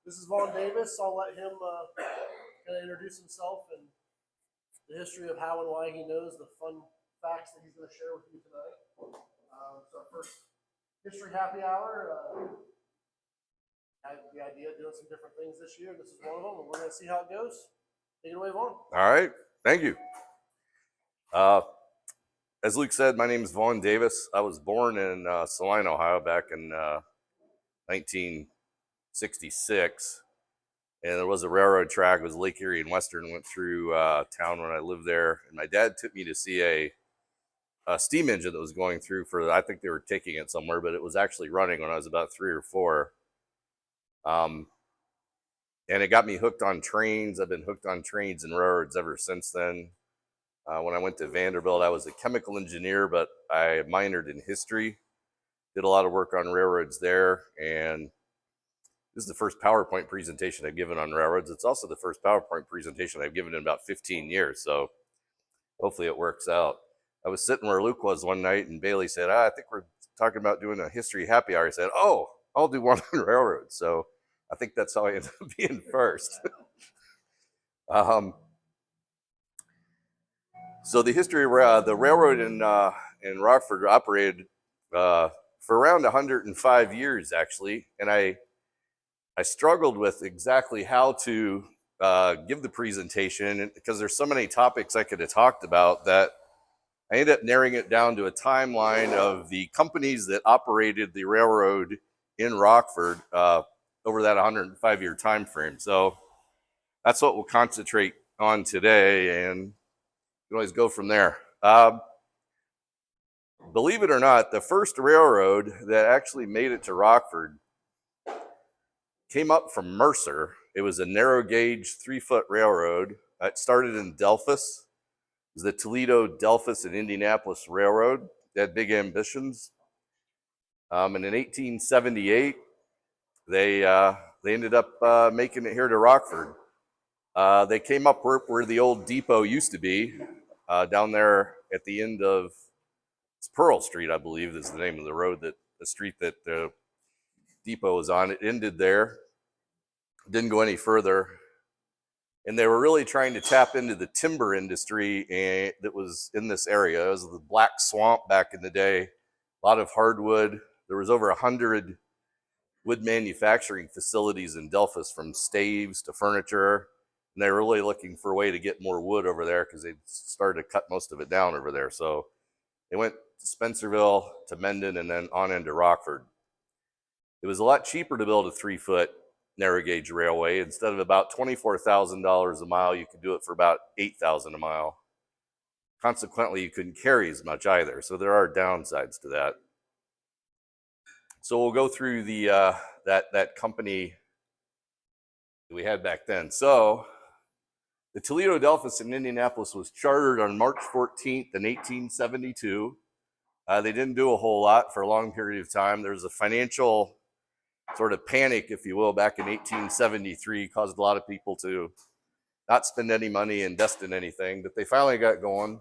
This is Vaughn Davis. I'll let him kind of introduce himself and the history of how and why he knows the fun facts that he's going to share with you tonight. It's our first history happy hour. I had the idea of doing some different things this year. This is one of them, and we're going to see how it goes. Take it away, Vaughn. All right. Thank you. As Luke said, my name is Vaughn Davis. I was born in Saline, Ohio back in 1966. And there was a railroad track. It was Lake Erie and Western. Went through town when I lived there. And my dad took me to see a steam engine that was going through for, I think they were taking it somewhere, but it was actually running when I was about 3 or 4. And it got me hooked on trains. I've been hooked on trains and railroads ever since then. When I went to Vanderbilt, I was a chemical engineer, but I minored in history. Did a lot of work on railroads there. And this is the first PowerPoint presentation I've given on railroads. It's also the first PowerPoint presentation I've given in about 15 years. So hopefully it works out. I was sitting where Luke was one night, and Bailey said, I think we're talking about doing a history happy hour. He said, oh, I'll do one on railroads. So I think that's how I ended up being first. So the history of the railroad in Rockford operated for around 105 years, actually. And I struggled with exactly how to give the presentation because there's so many topics I could have talked about that I ended up narrowing it down to a timeline of the companies that operated the railroad in Rockford over that 105-year time frame. So that's what we'll concentrate on today, and you can always go from there. Believe it or not, the first railroad that actually made it to Rockford came up from Mercer. It was a narrow gauge 3-foot railroad. It started in Delphus. It was the Toledo, Delphus, and Indianapolis Railroad. They had big ambitions. And in 1878, they ended up making it here to Rockford. They came up where the old depot used to be, down there at the end of Pearl Street, I believe is the name of the road, the street that the depot was on. It ended there. Didn't go any further. And they were really trying to tap into the timber industry that was in this area. It was the Black Swamp back in the day. A lot of hardwood. There was over 100 wood manufacturing facilities in Delphus, from staves to furniture. And they were really looking for a way to get more wood over there because they started to cut most of it down over there. So they went to Spencerville, to Mendon, and then on into Rockford. It was a lot cheaper to build a 3-foot narrow gauge railway. Instead of about $24,000 a mile, you could do it for about $8,000 a mile. Consequently, you couldn't carry as much either. So there are downsides to that. So we'll go through the that company that we had back then. So the Toledo, Delphus, and Indianapolis was chartered on March 14th in 1872. They didn't do a whole lot for a long period of time. There was a financial sort of panic, if you will, back in 1873, caused a lot of people to not spend any money, invest in anything, but they finally got going.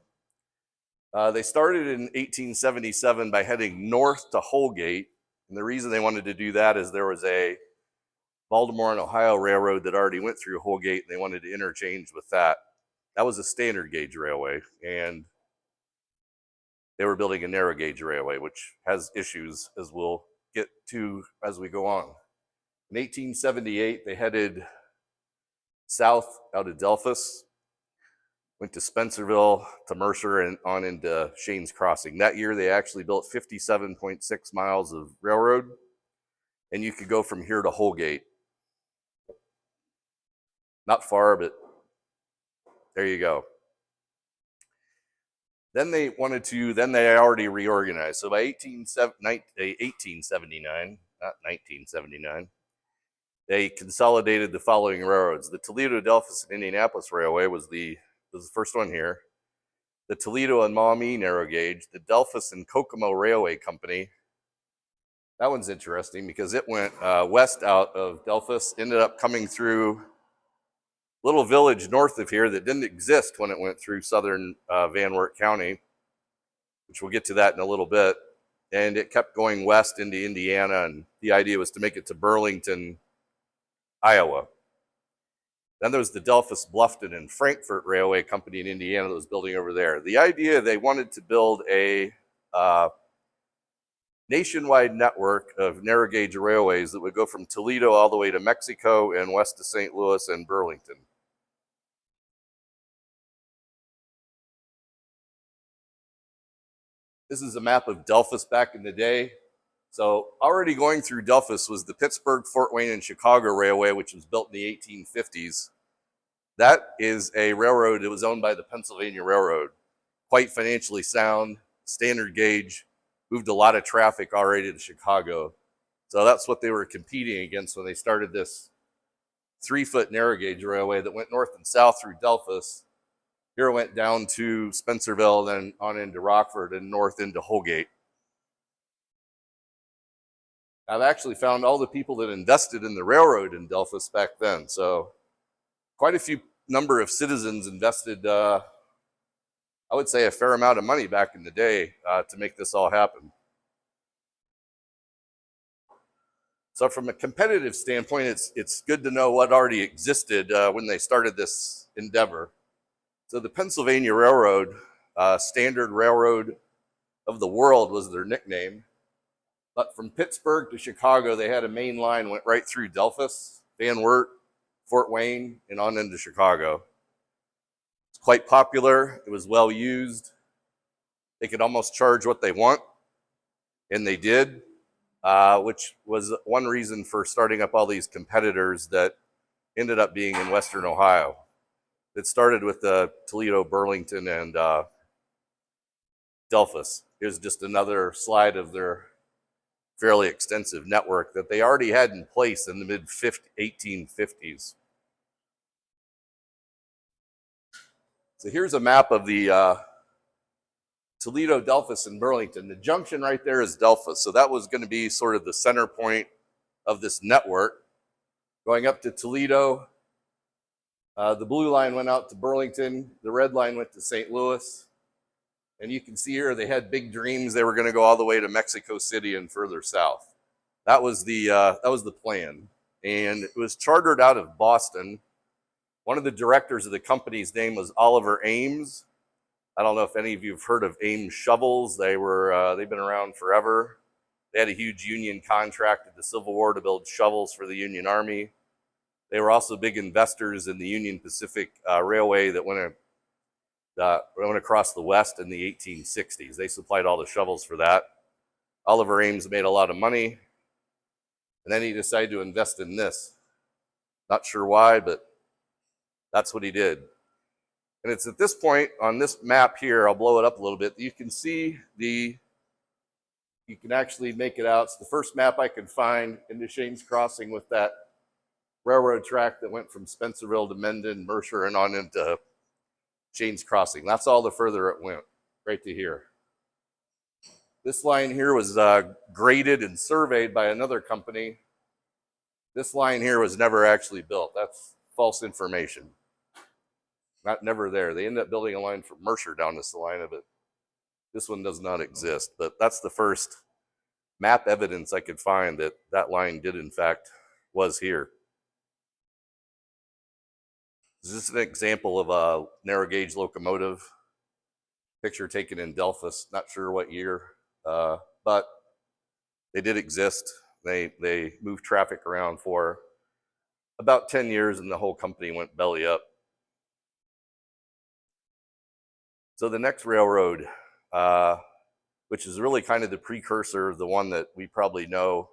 They started in 1877 by heading north to Holgate, and the reason they wanted to do that is there was a Baltimore and Ohio railroad that already went through Holgate, and they wanted to interchange with that. That was a standard gauge railway, and they were building a narrow gauge railway, which has issues, as we'll get to as we go on. In 1878, they headed south out of Delphus, went to Spencerville, to Mercer, and on into Shane's Crossing. That year, they actually built 57.6 miles of railroad, and you could go from here to Holgate. Not far, but there you go. Then they already reorganized. So by 1879, not 1979, they consolidated the following railroads. The Toledo, Delphus, and Indianapolis Railway was the first one here. The Toledo and Maumee narrow gauge, the Delphus and Kokomo Railway Company. That one's interesting because it went west out of Delphus, ended up coming through a little village north of here that didn't exist when it went through southern Van Wert County, which we'll get to that in a little bit. and it kept going west into Indiana, and the idea was to make it to Burlington, Iowa. Then there was the Delphus, Bluffton, and Frankfort Railway Company in Indiana that was building over there. The idea, they wanted to build a nationwide network of narrow gauge railways that would go from Toledo all the way to Mexico and west to St. Louis and Burlington. This is a map of Delphus back in the day. So already going through Delphus was the Pittsburgh, Fort Wayne, and Chicago Railway, which was built in the 1850s. That is a railroad that was owned by the Pennsylvania Railroad. Quite financially sound, standard gauge, moved a lot of traffic already to Chicago. So that's what they were competing against when they started this 3-foot narrow gauge railway that went north and south through Delphus. Here it went down to Spencerville, then on into Rockford and north into Holgate. I've actually found all the people that invested in the railroad in Delphus back then. So quite a few number of citizens invested, I would say, a fair amount of money back in the day to make this all happen. So from a competitive standpoint, it's good to know what already existed when they started this endeavor. So the Pennsylvania Railroad, Standard Railroad of the World was their nickname. But from Pittsburgh to Chicago, they had a main line, went right through Delphus, Van Wert, Fort Wayne, and on into Chicago. It's quite popular. It was well used. They could almost charge what they want, and they did, which was one reason for starting up all these competitors that ended up being in Western Ohio. It started with Toledo, Burlington, and Delphus. Here's just another slide of their fairly extensive network that they already had in place in the mid-1850s. So here's a map of the Toledo, Delphus, and Burlington. The junction right there is Delphus. So that was going to be sort of the center point of this network. Going up to Toledo, the blue line went out to Burlington. The red line went to St. Louis. And you can see here they had big dreams. They were going to go all the way to Mexico City and further south. That was the plan. And it was chartered out of Boston. One of the directors of the company's name was Oliver Ames. I don't know if any of you have heard of Ames Shovels. They've been around forever. They had a huge union contract at the Civil War to build shovels for the Union Army. They were also big investors in the Union Pacific Railway that went across the West in the 1860s. They supplied all the shovels for that. Oliver Ames made a lot of money, and then he decided to invest in this. Not sure why, but that's what he did. And it's at this point on this map here, I'll blow it up a little bit, you can see you can actually make it out. It's the first map I could find into Shane's Crossing with that railroad track that went from Spencerville to Mendon, Mercer, and on into Shane's Crossing. That's all the further it went, right to here. This line here was graded and surveyed by another company. This line here was never actually built. That's false information. Never there. They ended up building a line from Mercer down this line of it. This one does not exist, but that's the first map evidence I could find that that line did in fact was here. This is an example of a narrow gauge locomotive. Picture taken in Delphus, not sure what year, but they did exist. They moved traffic around for about 10 years and the whole company went belly up. So the next railroad, which is really kind of the precursor of the one that we probably know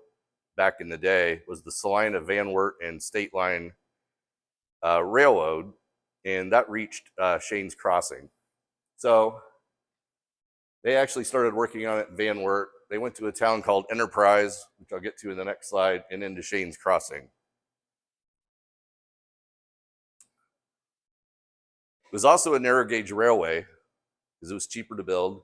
back in the day, was the Salina, Van Wert, and State Line Railroad, and that reached Shane's Crossing. So they actually started working on it in Van Wert. They went to a town called Enterprise, which I'll get to in the next slide, and into Shane's Crossing. It was also a narrow gauge railway because it was cheaper to build.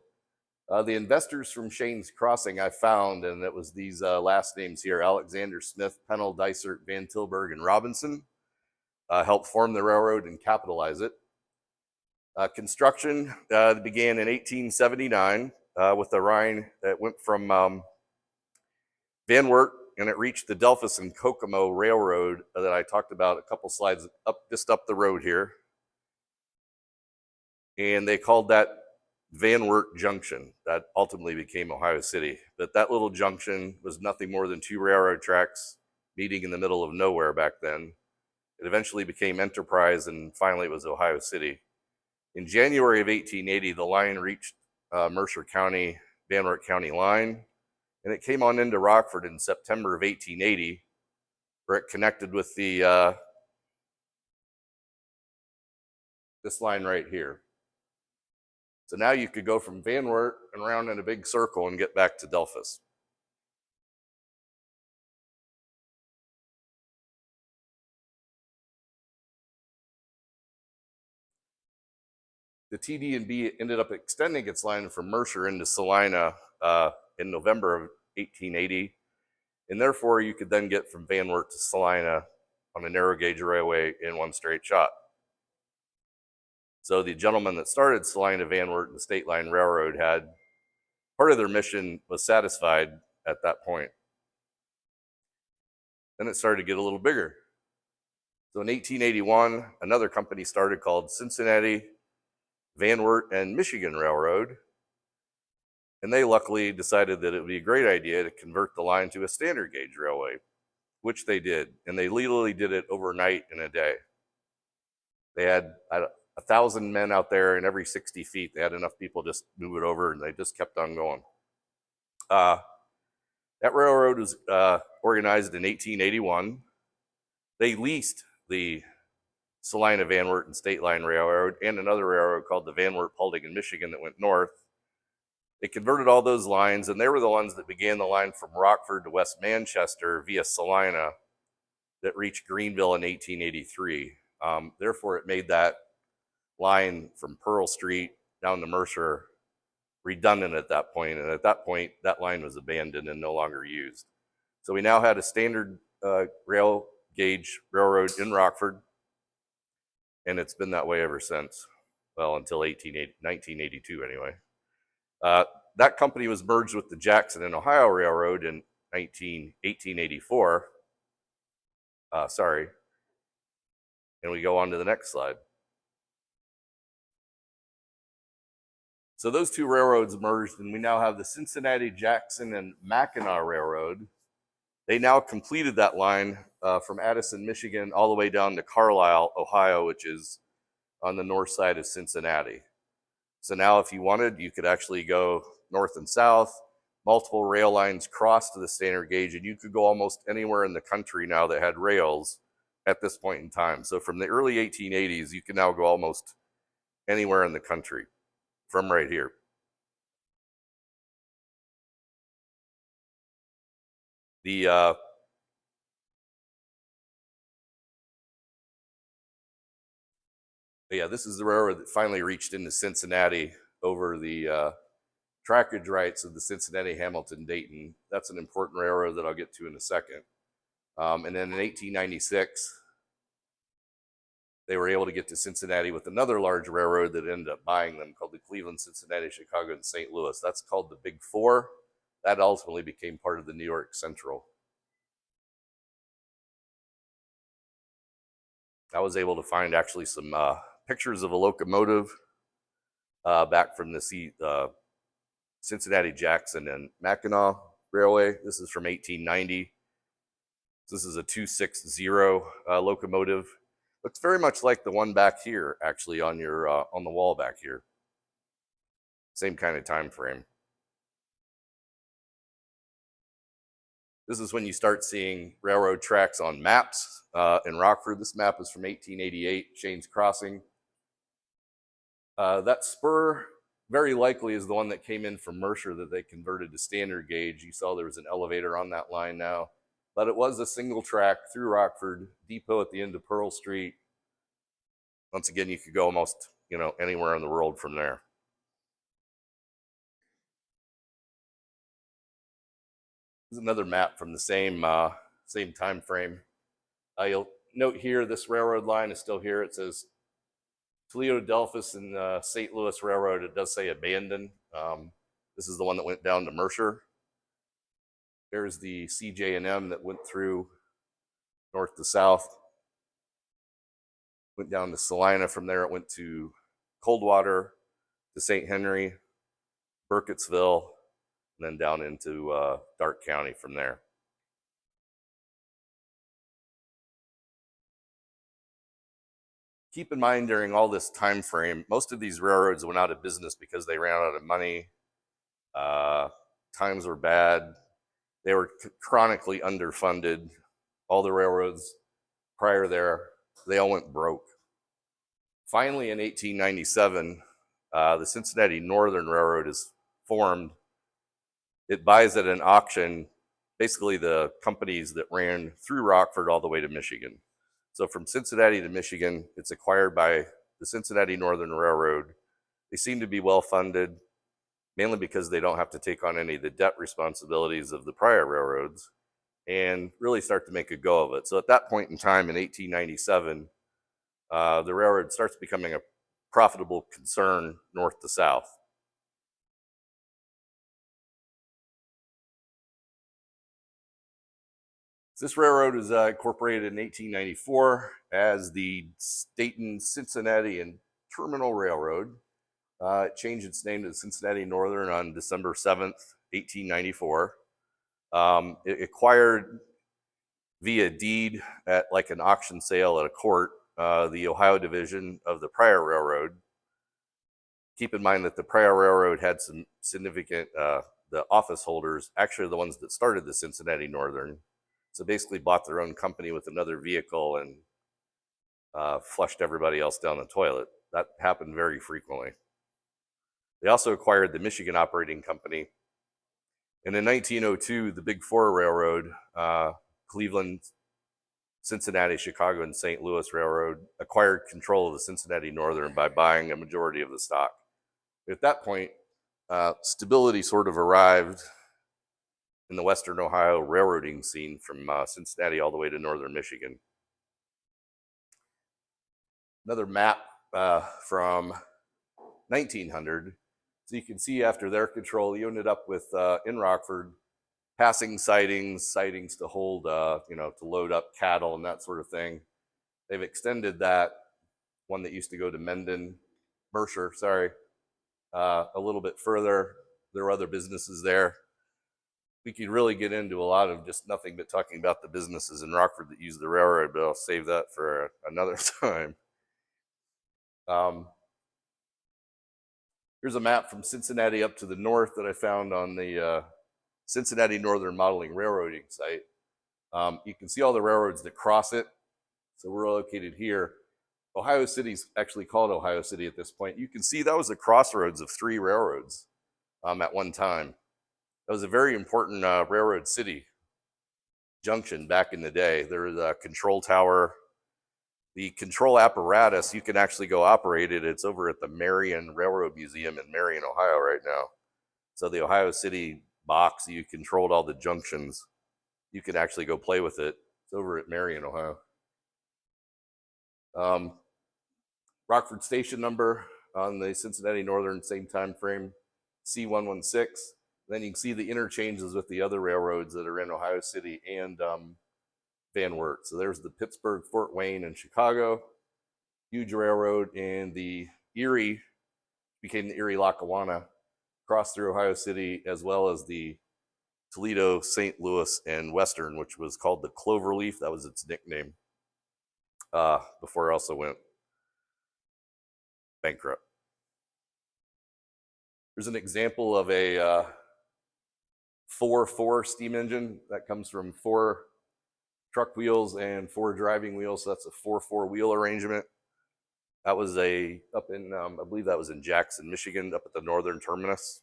The investors from Shane's Crossing I found, and it was these last names here: Alexander Smith, Pennell, Dysart, Van Tilburg, and Robinson, helped form the railroad and capitalize it. Construction began in 1879. with the Rhine that went from Van Wert, and it reached the Delphus and Kokomo Railroad that I talked about a couple slides up, just up the road here. And they called that Van Wert Junction. That ultimately became Ohio City. But that little junction was nothing more than two railroad tracks meeting in the middle of nowhere back then. It eventually became Enterprise, and finally it was Ohio City. In January of 1880, the line reached Mercer County, Van Wert County line, and it came on into Rockford in September of 1880, where it connected with the this line right here. So now you could go from Van Wert and around in a big circle and get back to Delphus. The TD&B ended up extending its line from Mercer into Salina in November of 1880, and therefore you could then get from Van Wert to Salina on a narrow gauge railway in one straight shot. So the gentleman that started Salina, Van Wert, and the State Line Railroad had part of their mission was satisfied at that point. Then it started to get a little bigger. So in 1881, another company started called Cincinnati, Van Wert, and Michigan Railroad. And they luckily decided that it would be a great idea to convert the line to a standard gauge railway, which they did. And they literally did it overnight in a day. They had 1,000 men out there, and every 60 feet, they had enough people just move it over, and they just kept on going. That railroad was organized in 1881. They leased the Salina, Van Wert, and State Line Railroad and another railroad called the Van Wert, Paulding, and Michigan that went north. They converted all those lines, and they were the ones that began the line from Rockford to West Manchester via Salina that reached Greenville in 1883. Therefore, it made that line from Pearl Street down to Mercer redundant at that point, and at that point, that line was abandoned and no longer used. So we now had a standard rail gauge railroad in Rockford, and it's been that way ever since. Well, until 1982 anyway. That company was merged with the Jackson and Ohio Railroad in 1884. And we go on to the next slide. So those two railroads merged, and we now have the Cincinnati, Jackson, and Mackinac Railroad. They now completed that line from Addison, Michigan, all the way down to Carlisle, Ohio, which is on the north side of Cincinnati. So now if you wanted, you could actually go north and south. Multiple rail lines cross to the standard gauge, and you could go almost anywhere in the country now that had rails at this point in time. So from the early 1880s, you can now go almost anywhere in the country from right here. Yeah, this is the railroad that finally reached into Cincinnati over the trackage rights of the Cincinnati, Hamilton, Dayton. That's an important railroad that I'll get to in a second. And then in 1896, they were able to get to Cincinnati with another large railroad that ended up buying them called the Cleveland, Cincinnati, Chicago, and St. Louis. That's called the Big Four. That ultimately became part of the New York Central. I was able to find actually some pictures of a locomotive back from the Cincinnati, Jackson, and Mackinac Railway. This is from 1890. This is a 260 locomotive. Looks very much like the one back here, actually, on your on the wall back here. Same kind of time frame. This is when you start seeing railroad tracks on maps in Rockford. This map is from 1888, Shane's Crossing. That spur very likely is the one that came in from Mercer that they converted to standard gauge. You saw there was an elevator on that line now, but it was a single track through Rockford, depot at the end of Pearl Street. Once again, you could go almost, anywhere in the world from there. This is another map from the same time frame. You'll note here, this railroad line is still here. It says Toledo, Delphus, and St. Louis Railroad. It does say abandoned. This is the one that went down to Mercer. There's the CJ&M that went through north to south. Went down to Salina. From there, it went to Coldwater, to St. Henry, Burkittsville, and then down into Darke County from there. Keep in mind, during all this time frame, most of these railroads went out of business because they ran out of money. Times were bad. They were chronically underfunded. All the railroads prior there, they all went broke. Finally, in 1897, the Cincinnati Northern Railroad is formed. It buys at an auction basically the companies that ran through Rockford all the way to Michigan. So from Cincinnati to Michigan, it's acquired by the Cincinnati Northern Railroad. They seem to be well funded, mainly because they don't have to take on any of the debt responsibilities of the prior railroads, and really start to make a go of it. So at that point in time, in 1897, the railroad starts becoming a profitable concern north to south. This railroad was incorporated in 1894 as the Stayton, Cincinnati and Terminal Railroad. It changed its name to the Cincinnati Northern on December 7th, 1894. It acquired via deed at like an auction sale at a court, the Ohio division of the prior railroad. Keep in mind that the prior railroad had some significant, the office holders, actually the ones that started the Cincinnati Northern. So basically bought their own company with another vehicle and flushed everybody else down the toilet. That happened very frequently. They also acquired the Michigan Operating Company. And in 1902, the Big Four Railroad, Cleveland, Cincinnati, Chicago, and St. Louis Railroad, acquired control of the Cincinnati Northern by buying a majority of the stock. At that point, stability sort of arrived in the Western Ohio railroading scene from Cincinnati all the way to northern Michigan. Another map from 1900. So you can see after their control, you ended up with, in Rockford, passing sidings to hold, to load up cattle and that sort of thing. They've extended that, one that used to go to Mercer, a little bit further. There were other businesses there. We could really get into a lot of just nothing but talking about the businesses in Rockford that use the railroad, but I'll save that for another time. Here's a map from Cincinnati up to the north that I found on the Cincinnati Northern Modeling Railroading site. You can see all the railroads that cross it. So we're located here. Ohio City's actually called Ohio City at this point. You can see that was a crossroads of 3 railroads at one time. That was a very important railroad city junction back in the day. There was a control tower. The control apparatus, you can actually go operate it. It's over at the Marion Railroad Museum in Marion, Ohio right now. So the Ohio City box, you controlled all the junctions. You can actually go play with it. It's over at Marion, Ohio. Rockford station number on the Cincinnati Northern, same time frame, C116. Then you can see the interchanges with the other railroads that are in Ohio City and Van Wert. So there's the Pittsburgh, Fort Wayne, and Chicago. Huge railroad, and the Erie became the Erie Lackawanna, crossed through Ohio City, as well as the Toledo, St. Louis, and Western, which was called the Cloverleaf. That was its nickname before it also went bankrupt. Here's an example of a 4-4 steam engine that comes from 4 truck wheels and 4 driving wheels. So that's a 4-4 wheel arrangement. That was up in, I believe that was in Jackson, Michigan, up at the northern terminus.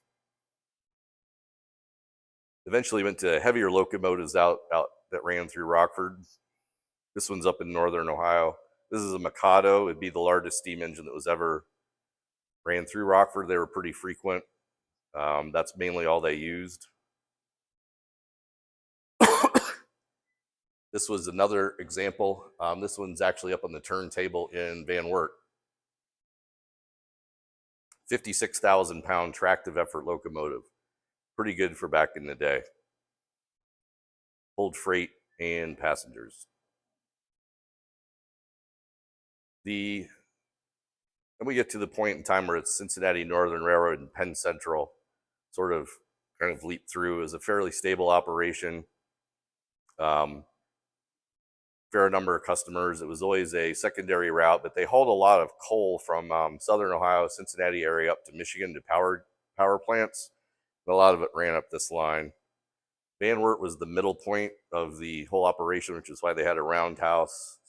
Eventually went to heavier locomotives out that ran through Rockford. This one's up in northern Ohio. This is a Mikado. It'd be the largest steam engine that was ever ran through Rockford. They were pretty frequent. That's mainly all they used. This was another example. This one's actually up on the turntable in Van Wert. 56,000 pound tractive effort locomotive. pretty good for back in the day. Pulled freight and passengers. Then we get to the point in time where it's Cincinnati Northern Railroad and Penn Central sort of kind of leap through. It was a fairly stable operation. Fair number of customers. It was always a secondary route, but they hauled a lot of coal from southern Ohio, Cincinnati area up to Michigan to power plants. And a lot of it ran up this line. Van Wert was the middle point of the whole operation, which is why they had a roundhouse,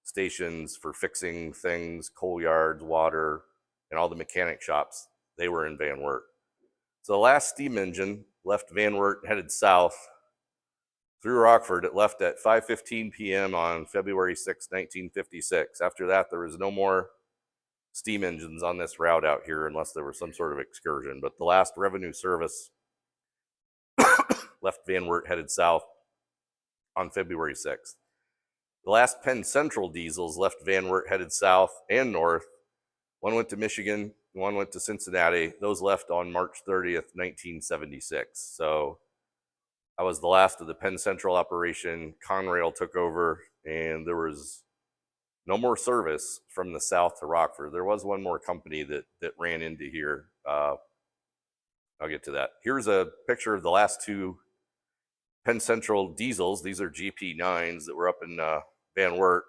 stations for fixing things, coal yards, water, and all the mechanic shops. They were in Van Wert. So the last steam engine left Van Wert, headed south through Rockford. It left at 5:15 p.m. on February 6, 1956. After that, there was no more steam engines on this route out here unless there was some sort of excursion. But the last revenue service left Van Wert, headed south on February 6th. The last Penn Central diesels left Van Wert, headed south and north. One went to Michigan, one went to Cincinnati. Those left on March 30th, 1976. So I was the last of the Penn Central operation. Conrail took over, and there was no more service from the south to Rockford. There was one more company that ran into here. I'll get to that. Here's a picture of the last two Penn Central diesels. These are GP9s that were up in Van Wert.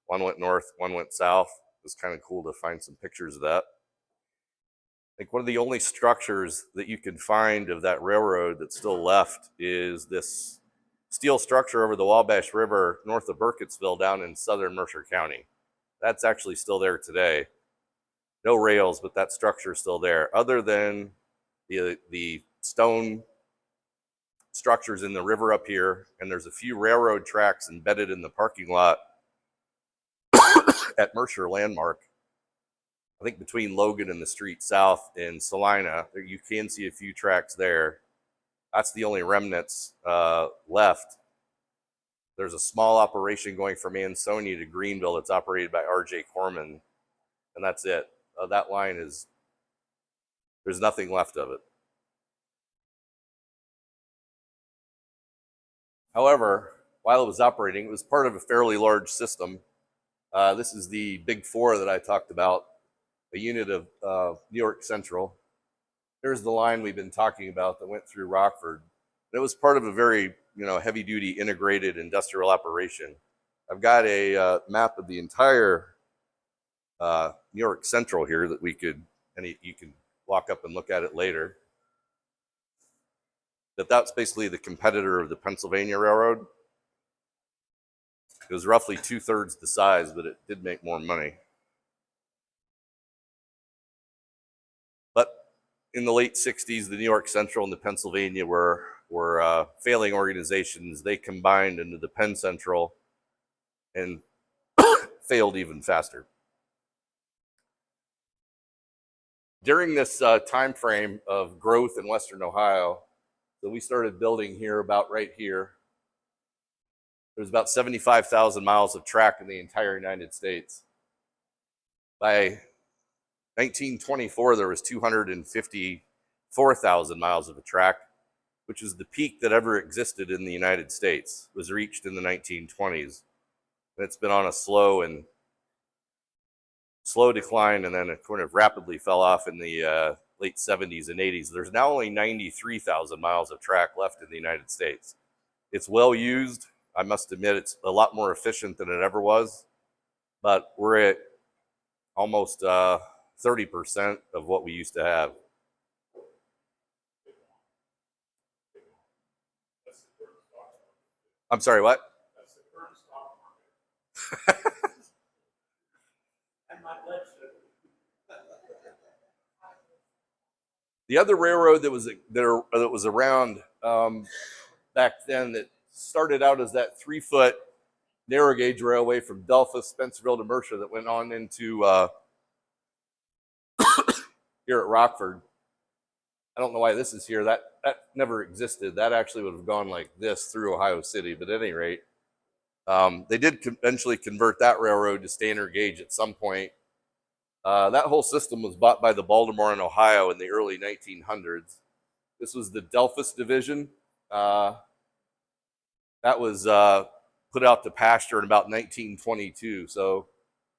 One went north, one went south. It was kind of cool to find some pictures of that. I think one of the only structures that you can find of that railroad that's still left is this steel structure over the Wabash River north of Burkittsville down in southern Mercer County. That's actually still there today. No rails, but that structure is still there. Other than the stone structures in the river up here, and there's a few railroad tracks embedded in the parking lot at Mercer Landmark. I think between Logan and the street south in Salina, you can see a few tracks there. That's the only remnants left. There's a small operation going from Ansonia to Greenville that's operated by R.J. Corman, and that's it. That line there's nothing left of it. However, while it was operating, it was part of a fairly large system. This is the Big Four that I talked about, a unit of New York Central. There's the line we've been talking about that went through Rockford. It was part of a very, heavy-duty integrated industrial operation. I've got a map of the entire New York Central here that you can walk up and look at it later. That's basically the competitor of the Pennsylvania Railroad. It was roughly 2/3 the size, but it did make more money. But in the late 60s, the New York Central and the Pennsylvania were failing organizations. They combined into the Penn Central and failed even faster. During this time frame of growth in Western Ohio, so we started building here about right here. There's about 75,000 miles of track in the entire United States. By 1924, there was 254,000 miles of a track, which is the peak that ever existed in the United States. It was reached in the 1920s. And it's been on a slow decline, and then it kind of rapidly fell off in the late 70s and 80s. There's now only 93,000 miles of track left in the United States. It's well used. I must admit, it's a lot more efficient than it ever was, but we're at almost 30% of what we used to have. I'm sorry, what? That's the current stock market. And my blood sugar. The other railroad that was around back then that started out as that 3-foot narrow gauge railway from Delphus, Spencerville to Mercer that went on into here at Rockford. I don't know why this is here. That never existed. That actually would have gone like this through Ohio City. But at any rate, they did eventually convert that railroad to standard gauge at some point. That whole system was bought by the Baltimore and Ohio in the early 1900s. This was the Delphus division. That was put out to pasture in about 1922. So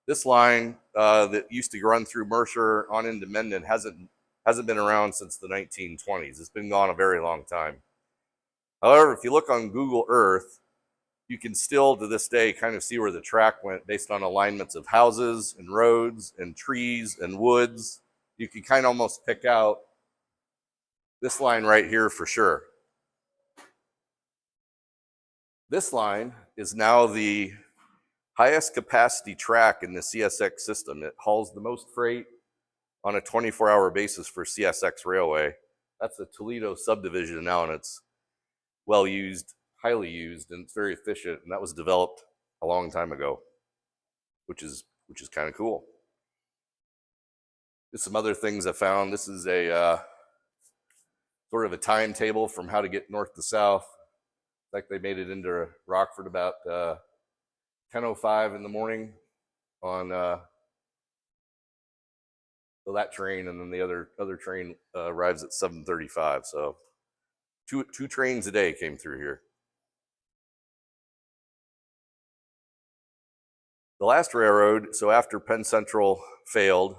this line that used to run through Mercer on into Mendon hasn't been around since the 1920s. It's been gone a very long time. However, if you look on Google Earth, you can still to this day kind of see where the track went based on alignments of houses and roads and trees and woods. You can kind of almost pick out this line right here for sure. This line is now the highest capacity track in the CSX system. It hauls the most freight on a 24-hour basis for CSX Railway. That's the Toledo subdivision now, and it's well used, highly used, and it's very efficient. And that was developed a long time ago, which is kind of cool. Just some other things I found. This is a sort of a timetable from how to get north to south. Like they made it into Rockford about 10:05 in the morning on so that train, and then the other train arrives at 7:35. So two trains a day came through here. The last railroad, so after Penn Central failed,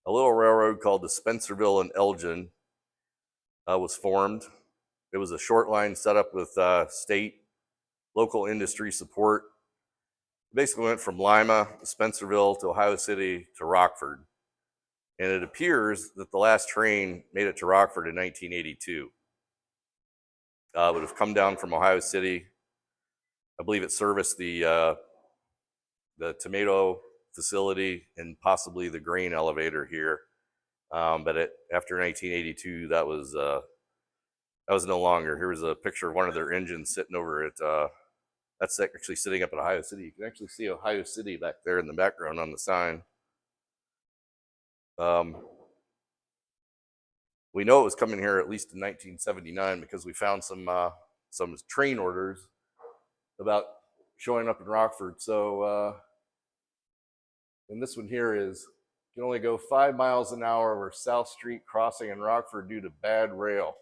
a little railroad called the Spencerville and Elgin was formed. It was a short line set up with state, local industry support. It basically went from Lima, Spencerville to Ohio City to Rockford. And it appears that the last train made it to Rockford in 1982. It would have come down from Ohio City. I believe it serviced the tomato facility and possibly the grain elevator here. But after 1982, that was no longer. Here was a picture of one of their engines sitting over at, that's actually sitting up at Ohio City. You can actually see Ohio City back there in the background on the sign. We know it was coming here at least in 1979 because we found some train orders about showing up in Rockford. So, and this one here is, you can only go 5 miles an hour over South Street crossing in Rockford due to bad rail.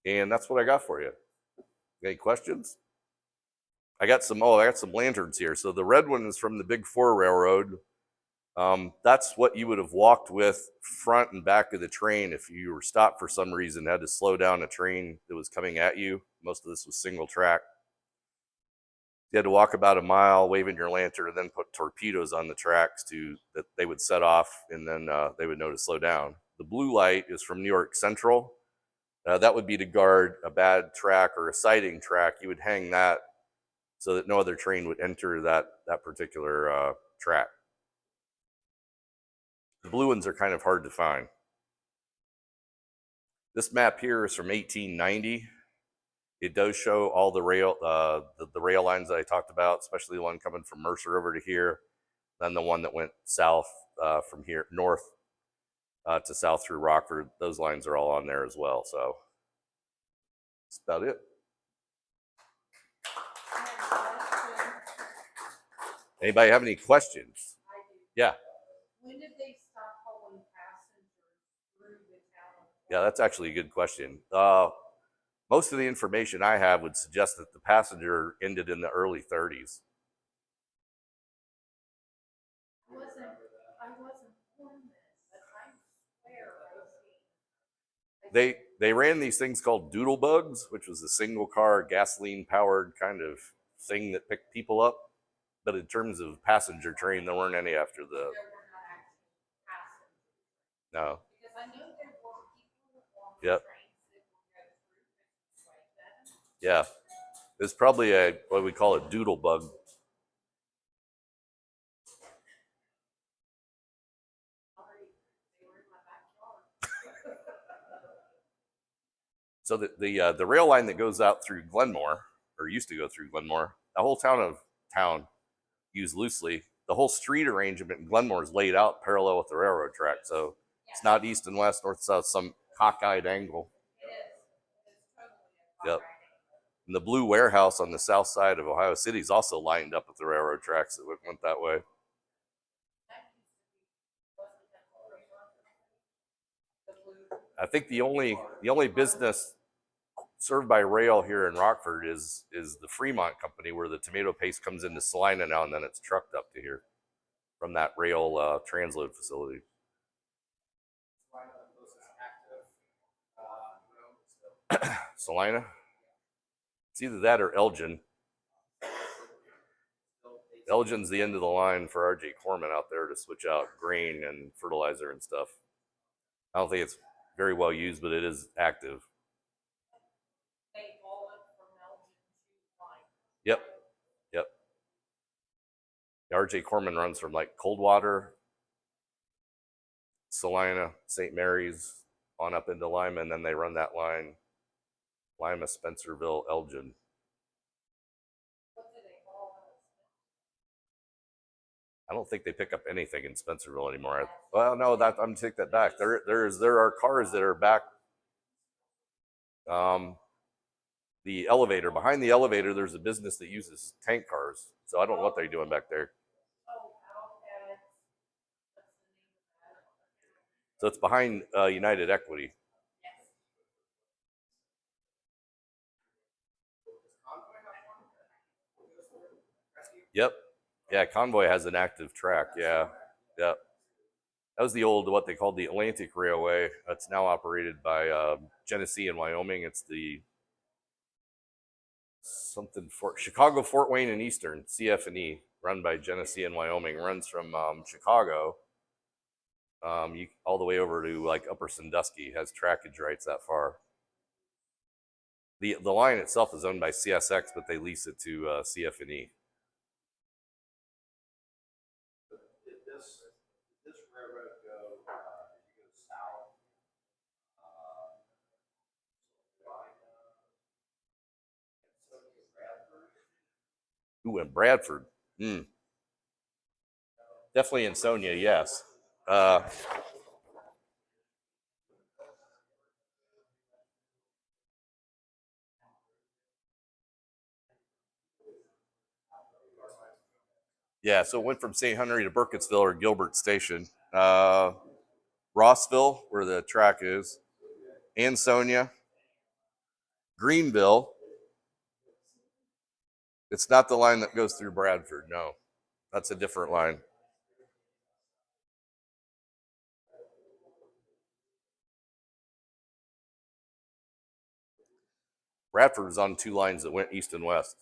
And that's what I got for you. Any questions? I got some lanterns here. So the red one is from the Big Four Railroad. That's what you would have walked with front and back of the train if you were stopped for some reason, had to slow down a train that was coming at you. Most of this was single track. You had to walk about a mile waving your lantern and then put torpedoes on the tracks that they would set off, and then they would know to slow down. The blue light is from New York Central. That would be to guard a bad track or a siding track. You would hang that so that no other train would enter that particular track. The blue ones are kind of hard to find. This map here is from 1890. It does show all the rail lines that I talked about, especially the one coming from Mercer over to here, then the one that went south from here north to south through Rockford. Those lines are all on there as well. So that's about it. Anybody have any questions? Yeah. When did they stop hauling passengers through the town? Yeah, that's actually a good question. Most of the information I have would suggest that the passenger ended in the early 30s. I wasn't on this, but I swear I've seen. They ran these things called doodle bugs, which was a single car gasoline powered kind of thing that picked people up. But in terms of passenger train, there weren't any after the. There were not actually passengers. No. Because I know there were people on Yep. trains that would go through things like that. Yeah. It's probably what we call a doodle bug. They were in my backyard. So the rail line that goes out through Glenmore, or used to go through Glenmore, the whole town used loosely. The whole street arrangement in Glenmore is laid out parallel with the railroad track, so it's not east and west, north south, some cockeyed angle. It is. It's totally a Yep. And the blue warehouse on the south side of Ohio City is also lined up with the railroad tracks that went that way. I think the only business served by rail here in Rockford is the Fremont Company, where the tomato paste comes into Salina now, and then it's trucked up to here from that rail transload facility. Salina? It's either that or Elgin. Elgin's the end of the line for R.J. Corman out there to switch out grain and fertilizer and stuff. I don't think it's very well used, but it is active. They haul it from Elgin to Line. Yep. Yep. R.J. Corman runs from like Coldwater, Salina, St. Mary's, on up into Lima, and then they run that line, Lima, Spencerville, Elgin. What do they haul? I don't think they pick up anything in Spencerville anymore. Well, no, I'm gonna take that back. There are cars that are back. The elevator, behind the elevator, there's a business that uses tank cars. So I don't know what they're doing back there. So it's behind United Equity. Yep. Yeah, Convoy has an active track. Yeah. Yep. That was the old, what they called the Atlantic Railway. That's now operated by Genesee and Wyoming. It's the Chicago, Fort Wayne, and Eastern, CF&E, run by Genesee and Wyoming. Runs from Chicago all the way over to like Upper Sandusky. Has trackage rights that far. The line itself is owned by CSX, but they lease it to CF&E. This railroad go, you go south, Ooh, and Bradford. Definitely in Sonia, yes. Yeah, so it went from St. Henry to Burkittsville or Gilbert Station. Rossville, where the track is, Ansonia, Greenville. It's not the line that goes through Bradford, no. That's a different line. Bradford was on two lines that went east and west.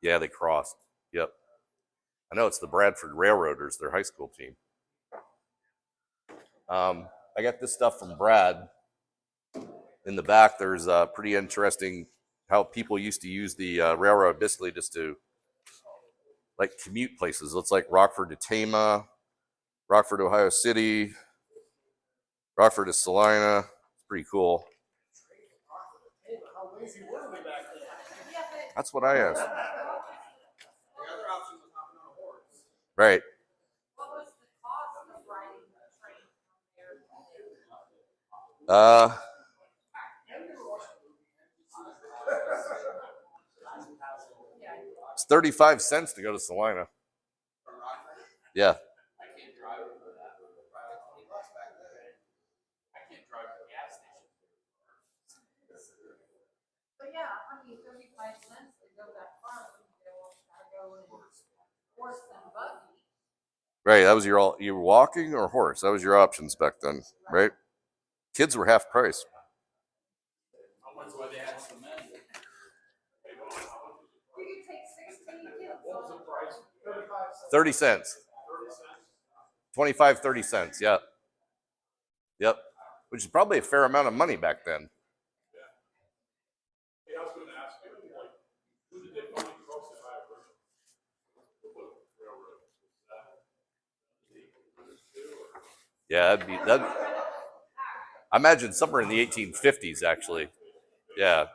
Yeah, they crossed. Yep. I know it's the Bradford Railroaders, their high school team. I got this stuff from Brad. In the back, there's pretty interesting how people used to use the railroad basically just to like commute places. It's like Rockford to Tama, Rockford, Ohio City, Rockford to Salina. It's pretty cool. How lazy were we back then? That's what I asked. the other option was hopping on a horse. Right. What was the cost of riding the train from there to Uh, it's 35 cents to go to Salina. Yeah. I can't drive for that. Probably $20 back then. I can't drive to the gas station. But yeah, I mean, 35 cents to go that far, you gotta go in horse and buggy. Right. That was you were walking or horse. That was your options back then, right? Kids were half price. That's why they had some men. You could take 16 kids. What was the price? 35 cents. 30 cents. 30 cents. 25, 30 cents. Yep. Yep. Which is probably a fair amount of money back then. Hey, I was going to ask you, like, who did they find folks that buy a railroad? Yeah, that. I imagine somewhere in the 1850s, actually. Yeah.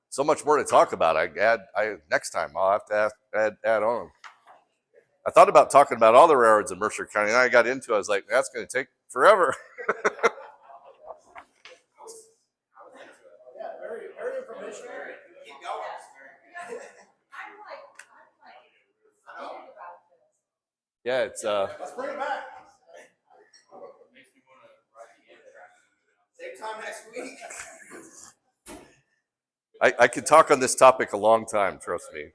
So much more to talk about. Next time I'll have to add on. I thought about talking about all the railroads in Mercer County, and I got into it. I was like, that's going to take forever. Yeah, very, very informational. Keep going. I'm like, Yeah, it's Let's bring it back. Makes me want to ride the Amtrak. Same time next week. I could talk on this topic a long time, trust me.